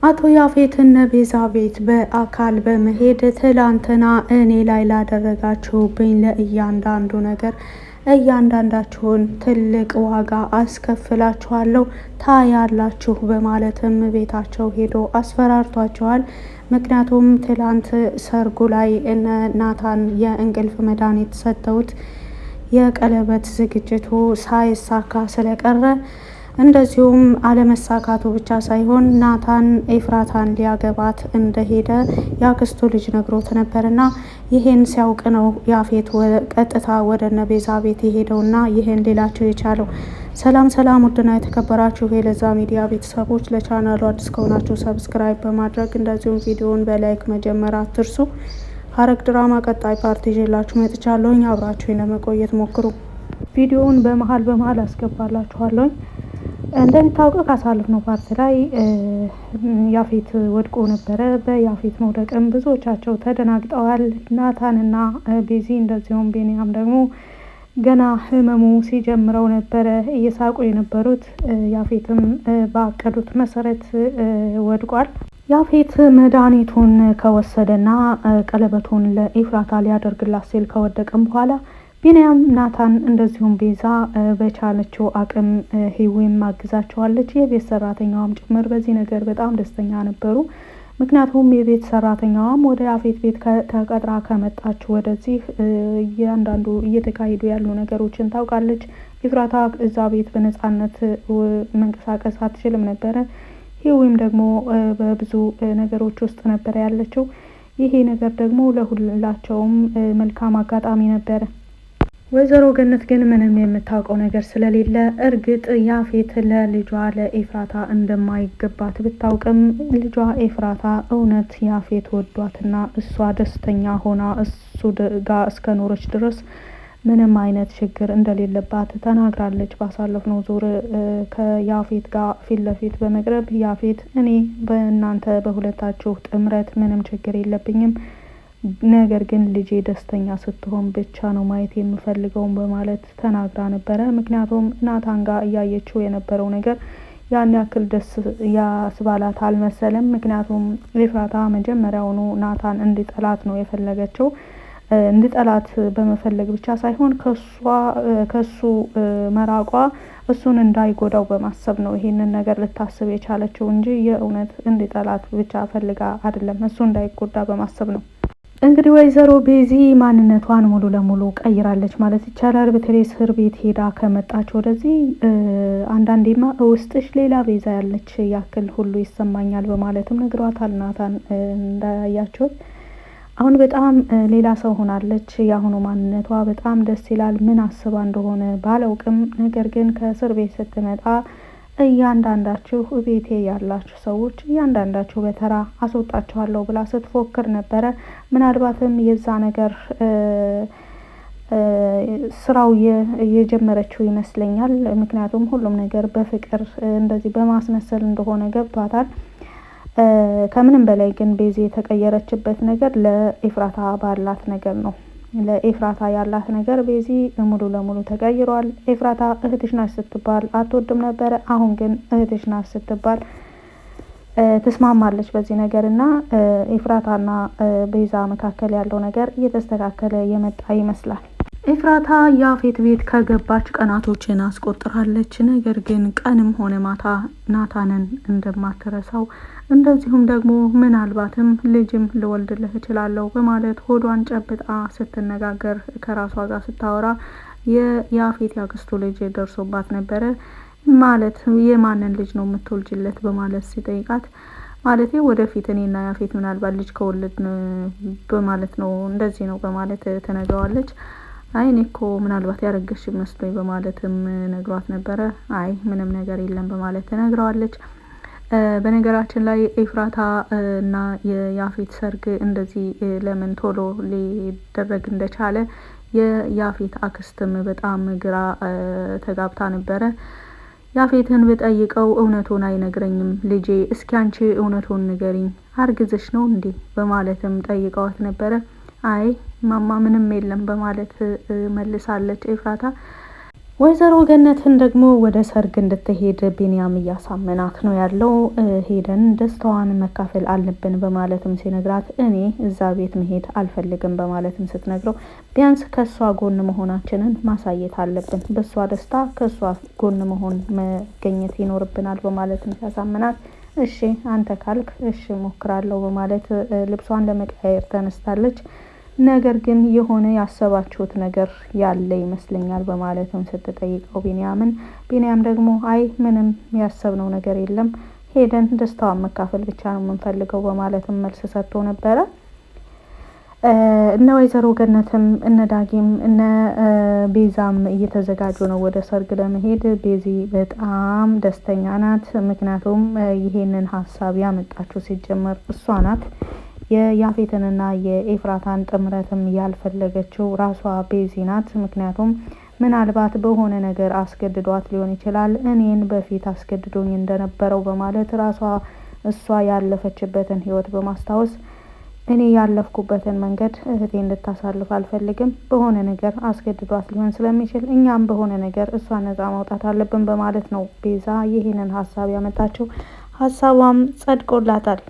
አቶ ያፌት እነ ቤዛ ቤት በአካል በመሄድ ትላንትና እኔ ላይ ላደረጋችሁብኝ ለእያንዳንዱ ነገር እያንዳንዳችሁን ትልቅ ዋጋ አስከፍላችኋለሁ ታያላችሁ በማለትም ቤታቸው ሄዶ አስፈራርቷቸዋል። ምክንያቱም ትላንት ሰርጉ ላይ እነ ናታን የእንቅልፍ መድኃኒት ሰጥተውት የቀለበት ዝግጅቱ ሳይሳካ ስለቀረ እንደዚሁም አለመሳካቱ ብቻ ሳይሆን ናታን ኤፍራታን ሊያገባት እንደሄደ ያክስቱ ልጅ ነግሮት ነበርና ይሄን ሲያውቅ ነው ያፌት ቀጥታ ወደ እነ ቤዛ ቤት የሄደውና ይሄን ሌላቸው የቻለው። ሰላም ሰላም፣ ውድና የተከበራችሁ የለዛ ሚዲያ ቤተሰቦች ለቻናሉ አዲስ ከሆናችሁ ሰብስክራይብ በማድረግ እንደዚሁም ቪዲዮውን በላይክ መጀመር አትርሱ። ሐረግ ድራማ ቀጣይ ፓርቲ ይዤላችሁ መጥቻለሁኝ። አብራችሁ ለመቆየት ሞክሩ። ቪዲዮውን በመሀል አስገባላችኋለሁኝ። እንደሚታወቀው ካሳለፍነው ፓርት ላይ ያፌት ወድቆ ነበረ። በያፌት መውደቅም ብዙዎቻቸው ተደናግጠዋል። ናታንና ቤዚ እንደዚሁም ቤኒያም ደግሞ ገና ህመሙ ሲጀምረው ነበረ እየሳቁ የነበሩት። ያፌትም ባቀዱት መሰረት ወድቋል። ያፌት መድኃኒቱን ከወሰደና ቀለበቱን ለኤፍራታ ሊያደርግላት ሲል ከወደቀም በኋላ ቢኒያም፣ ናታን እንደዚሁም ቤዛ በቻለችው አቅም ህይወት ማግዛቸዋለች። የቤት ሰራተኛዋም ጭምር በዚህ ነገር በጣም ደስተኛ ነበሩ። ምክንያቱም የቤት ሰራተኛዋም ወደ ያፌት ቤት ተቀጥራ ከመጣች ወደዚህ እያንዳንዱ እየተካሄዱ ያሉ ነገሮችን ታውቃለች። ኤፍራታ እዛ ቤት በነፃነት መንቀሳቀስ አትችልም ነበረ። ህይወትም ደግሞ በብዙ ነገሮች ውስጥ ነበረ ያለችው። ይሄ ነገር ደግሞ ለሁላቸውም መልካም አጋጣሚ ነበረ። ወይዘሮ ገነት ግን ምንም የምታውቀው ነገር ስለሌለ እርግጥ ያፌት ለልጇ ለኤፍራታ እንደማይገባት ብታውቅም ልጇ ኤፍራታ እውነት ያፌት ወዷትና እሷ ደስተኛ ሆና እሱ ጋር እስከኖረች ድረስ ምንም አይነት ችግር እንደሌለባት ተናግራለች። ባሳለፍነው ዙር ከያፌት ጋር ፊት ለፊት በመቅረብ ያፌት እኔ በእናንተ በሁለታችሁ ጥምረት ምንም ችግር የለብኝም፣ ነገር ግን ልጄ ደስተኛ ስትሆን ብቻ ነው ማየት የምፈልገውን በማለት ተናግራ ነበረ። ምክንያቱም ናታን ጋር እያየችው የነበረው ነገር ያን ያክል ደስ ያስባላት አልመሰለም። ምክንያቱም ኤፍራታ መጀመሪያውኑ ናታን እንዲጠላት ነው የፈለገችው። እንዲጠላት በመፈለግ ብቻ ሳይሆን ከሱ መራቋ እሱን እንዳይጎዳው በማሰብ ነው ይሄንን ነገር ልታስብ የቻለችው እንጂ የእውነት እንዲጠላት ብቻ ፈልጋ አይደለም፣ እሱ እንዳይጎዳ በማሰብ ነው። እንግዲህ ወይዘሮ ቤዚ ማንነቷን ሙሉ ለሙሉ ቀይራለች ማለት ይቻላል። በተለይ እስር ቤት ሄዳ ከመጣች ወደዚህ አንዳንዴማ ውስጥሽ ሌላ ቤዛ ያለች ያክል ሁሉ ይሰማኛል በማለትም ነግሯታል ናታን። እንዳያችሁት አሁን በጣም ሌላ ሰው ሆናለች። የአሁኑ ማንነቷ በጣም ደስ ይላል። ምን አስባ እንደሆነ ባላውቅም፣ ነገር ግን ከእስር ቤት ስትመጣ እያንዳንዳችሁ ቤቴ ያላችሁ ሰዎች እያንዳንዳችሁ በተራ አስወጣችኋለሁ ብላ ስትፎክር ነበረ። ምናልባትም የዛ ነገር ስራው የጀመረችው ይመስለኛል። ምክንያቱም ሁሉም ነገር በፍቅር እንደዚህ በማስመሰል እንደሆነ ገብቷታል። ከምንም በላይ ግን ቤዚ የተቀየረችበት ነገር ለኤፍራታ ባላት ነገር ነው። ለኤፍራታ ያላት ነገር ቤዚ ሙሉ ለሙሉ ተቀይሯል። ኤፍራታ እህትሽ ናት ስትባል አትወድም ነበረ። አሁን ግን እህትሽ ናት ስትባል ትስማማለች በዚህ ነገር እና ኤፍራታና ቤዛ መካከል ያለው ነገር እየተስተካከለ የመጣ ይመስላል። ኤፍራታ ያፌት ቤት ከገባች ቀናቶችን አስቆጥራለች። ነገር ግን ቀንም ሆነ ማታ ናታንን እንደማትረሳው እንደዚሁም ደግሞ ምናልባትም ልጅም ልወልድልህ እችላለሁ በማለት ሆዷን ጨብጣ ስትነጋገር ከራሷ ጋር ስታወራ የያፌት ያክስቱ ልጅ ደርሶባት ነበረ። ማለት የማንን ልጅ ነው የምትወልጅለት በማለት ሲጠይቃት ማለት ወደፊት እኔና ያፌት ምናልባት ልጅ ከወለድን በማለት ነው እንደዚህ ነው በማለት ተነግረዋለች። አይ እኔ እኮ ምናልባት ያረገሽ መስሎኝ በማለትም ነግሯት ነበረ። አይ ምንም ነገር የለም በማለት ተነግረዋለች። በነገራችን ላይ ኤፍራታ እና የያፌት ሰርግ እንደዚህ ለምን ቶሎ ሊደረግ እንደቻለ የያፌት አክስትም በጣም ግራ ተጋብታ ነበረ። ያፌትን ብጠይቀው እውነቱን አይነግረኝም ልጄ፣ እስኪ አንቺ እውነቱን ንገሪኝ፣ አርግዝሽ ነው እንዴ በማለትም ጠይቀዋት ነበረ። አይ ማማ ምንም የለም በማለት መልሳለች ኤፍራታ። ወይዘሮ ገነትን ደግሞ ወደ ሰርግ እንድትሄድ ቢንያም እያሳመናት ነው ያለው። ሄደን ደስታዋን መካፈል አለብን በማለትም ሲነግራት እኔ እዛ ቤት መሄድ አልፈልግም በማለትም ስትነግረው ቢያንስ ከሷ ጎን መሆናችንን ማሳየት አለብን፣ በሷ ደስታ ከሷ ጎን መሆን መገኘት ይኖርብናል በማለትም ሲያሳምናት እሺ አንተ ካልክ እሺ ሞክራለሁ በማለት ልብሷን ለመቀያየር ተነስታለች። ነገር ግን የሆነ ያሰባችሁት ነገር ያለ ይመስለኛል በማለትም ስትጠይቀው ቢንያም ደግሞ አይ ምንም ያሰብነው ነገር የለም፣ ሄደን ደስታዋን መካፈል ብቻ ነው የምንፈልገው በማለትም መልስ ሰጥቶ ነበረ። እነ ወይዘሮ ገነትም እነ ዳጊም እነ ቤዛም እየተዘጋጁ ነው ወደ ሰርግ ለመሄድ። ቤዚ በጣም ደስተኛ ናት። ምክንያቱም ይሄንን ሀሳብ ያመጣችው ሲጀመር እሷ ናት። የያፌትንና የኤፍራታን ጥምረትም ያልፈለገችው ራሷ ቤዚ ናት። ምክንያቱም ምናልባት በሆነ ነገር አስገድዷት ሊሆን ይችላል፣ እኔን በፊት አስገድዶኝ እንደነበረው በማለት እሷ ያለፈችበትን ህይወት በማስታወስ እኔ ያለፍኩበትን መንገድ እህቴ እንድታሳልፍ አልፈልግም፣ በሆነ ነገር አስገድዷት ሊሆን ስለሚችል እኛም በሆነ ነገር እሷ ነጻ ማውጣት አለብን በማለት ነው ቤዛ ይህንን ሀሳብ ያመጣችው። ሀሳቧም ጸድቆላታል።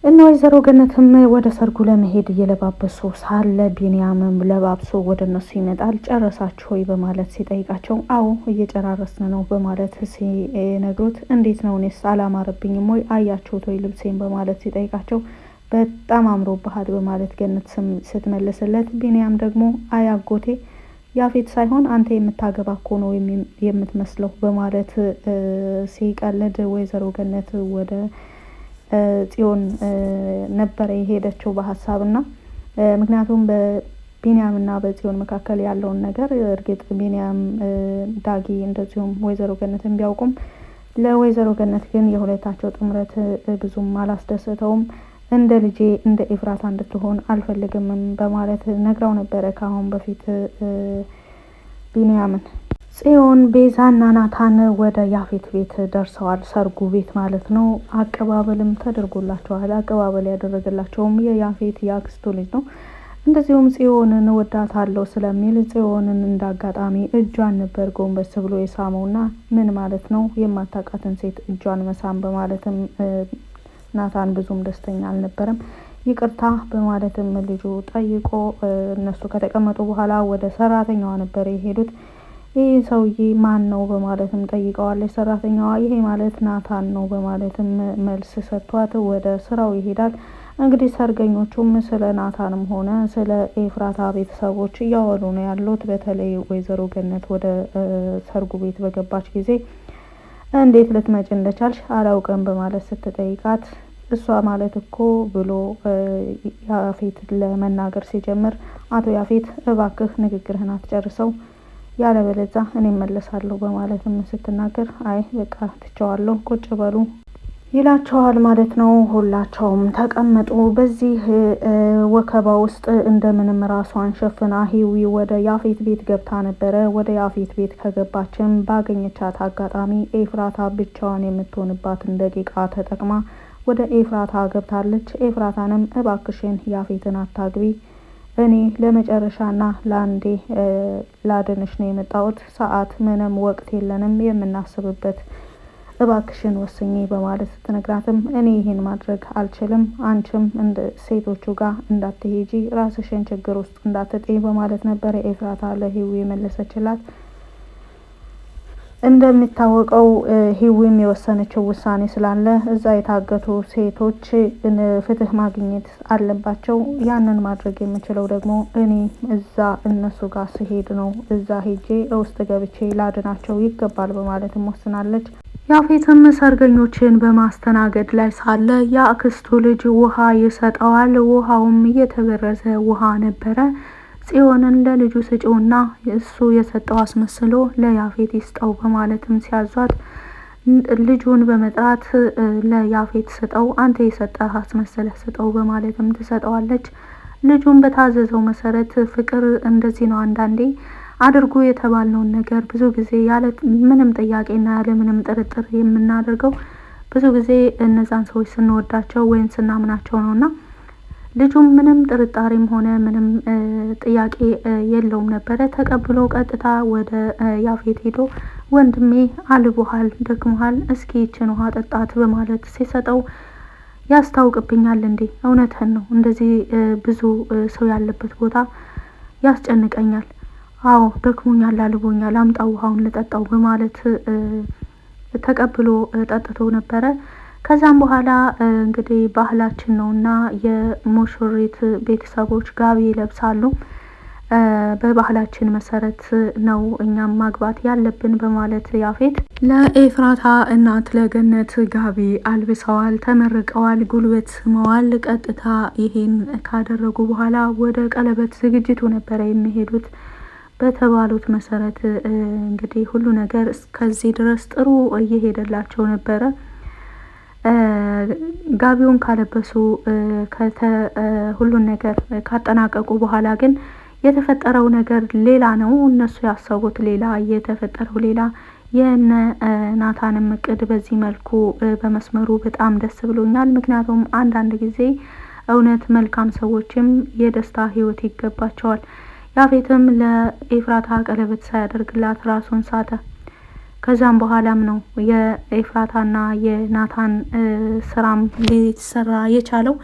እነ ወይዘሮ ገነትም ወደ ሰርጉ ለመሄድ እየለባበሱ ሳለ ቢንያምም ለባብሶ ወደ እነሱ ይመጣል። ጨረሳችሁ ወይ በማለት ሲጠይቃቸው አዎ እየጨራረስን ነው በማለት ሲነግሩት እንዴት ነው እኔስ አላማረብኝም ወይ አያችሁት ወይ ልብሴን በማለት ሲጠይቃቸው በጣም አምሮብሃል በማለት ገነት ስትመልስለት ቢንያም ደግሞ አያጎቴ ያፌት ሳይሆን አንተ የምታገባ እኮ ነው የምትመስለው በማለት ሲቀልድ ወይዘሮ ገነት ወደ ጽዮን ነበረ የሄደችው በሀሳብና ምክንያቱም በቢንያምና በጽዮን መካከል ያለውን ነገር እርግጥ ቢንያም ዳጊ እንደዚሁም ወይዘሮ ገነትን ቢያውቁም ለወይዘሮ ገነት ግን የሁለታቸው ጥምረት ብዙም አላስደሰተውም። እንደ ልጄ እንደ ኤፍራታ እንድትሆን አልፈልግም በማለት ነግራው ነበረ ካሁን በፊት ቢንያምን። ጽዮን ቤዛና ናታን ወደ ያፌት ቤት ደርሰዋል፣ ሰርጉ ቤት ማለት ነው። አቀባበልም ተደርጎላቸዋል። አቀባበል ያደረገላቸውም የያፌት የአክስቱ ልጅ ነው። እንደዚሁም ጽዮንን ወዳታለሁ ስለሚል ጽዮንን እንዳጋጣሚ እጇን ነበር ጎንበስ ብሎ የሳመውና ምን ማለት ነው የማታውቃትን ሴት እጇን መሳም በማለትም ናታን ብዙም ደስተኛ አልነበረም። ይቅርታ በማለትም ልጁ ጠይቆ እነሱ ከተቀመጡ በኋላ ወደ ሰራተኛዋ ነበር የሄዱት። ይህ ሰውዬ ማን ነው በማለትም ጠይቀዋለች ሰራተኛዋ። ይሄ ማለት ናታን ነው በማለትም መልስ ሰጥቷት ወደ ስራው ይሄዳል። እንግዲህ ሰርገኞቹም ስለ ናታንም ሆነ ስለ ኤፍራታ ቤተሰቦች እያወሩ ነው ያሉት። በተለይ ወይዘሮ ገነት ወደ ሰርጉ ቤት በገባች ጊዜ እንዴት ልትመጪ እንደቻልሽ አላውቅም በማለት ስትጠይቃት እሷ ማለት እኮ ብሎ ያፌት ለመናገር ሲጀምር አቶ ያፌት እባክህ ንግግርህን አትጨርሰው ያለበለዛ እኔ መለሳለሁ በማለትም ስትናገር አይ በቃ ትቸዋለሁ ቁጭ በሉ ይላቸዋል ማለት ነው። ሁላቸውም ተቀመጡ። በዚህ ወከባ ውስጥ እንደምንም ራሷን ሸፍና ሂዊ ወደ ያፌት ቤት ገብታ ነበረ። ወደ ያፌት ቤት ከገባችም ባገኘቻት አጋጣሚ ኤፍራታ ብቻዋን የምትሆንባትን ደቂቃ ተጠቅማ ወደ ኤፍራታ ገብታለች። ኤፍራታንም እባክሽን ያፌትን አታግቢ፣ እኔ ለመጨረሻና ለአንዴ ላድንሽ ነው የመጣሁት፣ ሰዓት ምንም ወቅት የለንም የምናስብበት፣ እባክሽን ወስኚ በማለት ስትነግራትም እኔ ይሄን ማድረግ አልችልም፣ አንቺም እንደ ሴቶቹ ጋር እንዳትሄጂ፣ ራስሽን ችግር ውስጥ እንዳትጥይ በማለት ነበር ኤፍራታ ለሂዊ የመለሰችላት። እንደሚታወቀው ሂዊም የወሰነችው ውሳኔ ስላለ እዛ የታገቱ ሴቶች ፍትህ ማግኘት አለባቸው። ያንን ማድረግ የምችለው ደግሞ እኔ እዛ እነሱ ጋር ስሄድ ነው። እዛ ሄጄ ውስጥ ገብቼ ላድናቸው ይገባል በማለትም ወስናለች። ያፌትም ሰርገኞችን በማስተናገድ ላይ ሳለ የአክስቱ ልጅ ውሃ ይሰጠዋል። ውሃውም እየተበረዘ ውሃ ነበረ። ጽዮንን ለልጁ ስጪውና እሱ የሰጠው አስመስሎ ለያፌት ይስጠው በማለትም ሲያዟት ልጁን በመጥራት ለያፌት ስጠው፣ አንተ የሰጠህ አስመስለህ ስጠው በማለትም ትሰጠዋለች። ልጁን በታዘዘው መሰረት ፍቅር እንደዚህ ነው፣ አንዳንዴ አድርጉ የተባልነውን ነገር ብዙ ጊዜ ያለ ምንም ጥያቄና ያለ ምንም ጥርጥር የምናደርገው ብዙ ጊዜ እነዛን ሰዎች ስንወዳቸው ወይም ስናምናቸው ነውና ልጁም ምንም ጥርጣሬም ሆነ ምንም ጥያቄ የለውም ነበረ። ተቀብሎ ቀጥታ ወደ ያፌት ሄዶ ወንድሜ አልቦሃል፣ ደክሞሃል፣ እስኪ ይችን ውሃ ጠጣት በማለት ሲሰጠው ያስታውቅብኛል እንዴ? እውነትህን ነው፣ እንደዚህ ብዙ ሰው ያለበት ቦታ ያስጨንቀኛል። አዎ ደክሞኛል፣ አልቦኛል፣ አምጣው ውሃውን ልጠጣው በማለት ተቀብሎ ጠጥቶ ነበረ። ከዛም በኋላ እንግዲህ ባህላችን ነውና የሙሽሪት ቤተሰቦች ጋቢ ይለብሳሉ። በባህላችን መሰረት ነው እኛም ማግባት ያለብን በማለት ያፌት ለኤፍራታ እናት ለገነት ጋቢ አልብሰዋል፣ ተመርቀዋል፣ ጉልበት ስመዋል። ቀጥታ ይሄን ካደረጉ በኋላ ወደ ቀለበት ዝግጅቱ ነበረ የሚሄዱት። በተባሉት መሰረት እንግዲህ ሁሉ ነገር እስከዚህ ድረስ ጥሩ እየሄደላቸው ነበረ። ጋቢውን ካለበሱ ሁሉን ነገር ካጠናቀቁ በኋላ ግን የተፈጠረው ነገር ሌላ ነው። እነሱ ያሰቡት ሌላ፣ የተፈጠረው ሌላ። የነ ናታንም እቅድ በዚህ መልኩ በመስመሩ በጣም ደስ ብሎኛል። ምክንያቱም አንዳንድ ጊዜ እውነት መልካም ሰዎችም የደስታ ህይወት ይገባቸዋል። ያፌትም ለኤፍራታ ቀለበት ሳያደርግላት ራሱን ሳተ። ከዛም በኋላም ነው የኤፍራታና የናታን ስራም ሊሰራ የቻለው።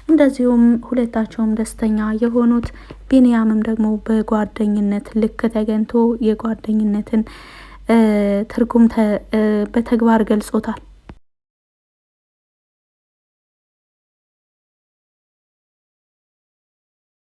እንደዚሁም ሁለታቸውም ደስተኛ የሆኑት ቢንያምም ደግሞ በጓደኝነት ልክ ተገኝቶ የጓደኝነትን ትርጉም በተግባር ገልጾታል።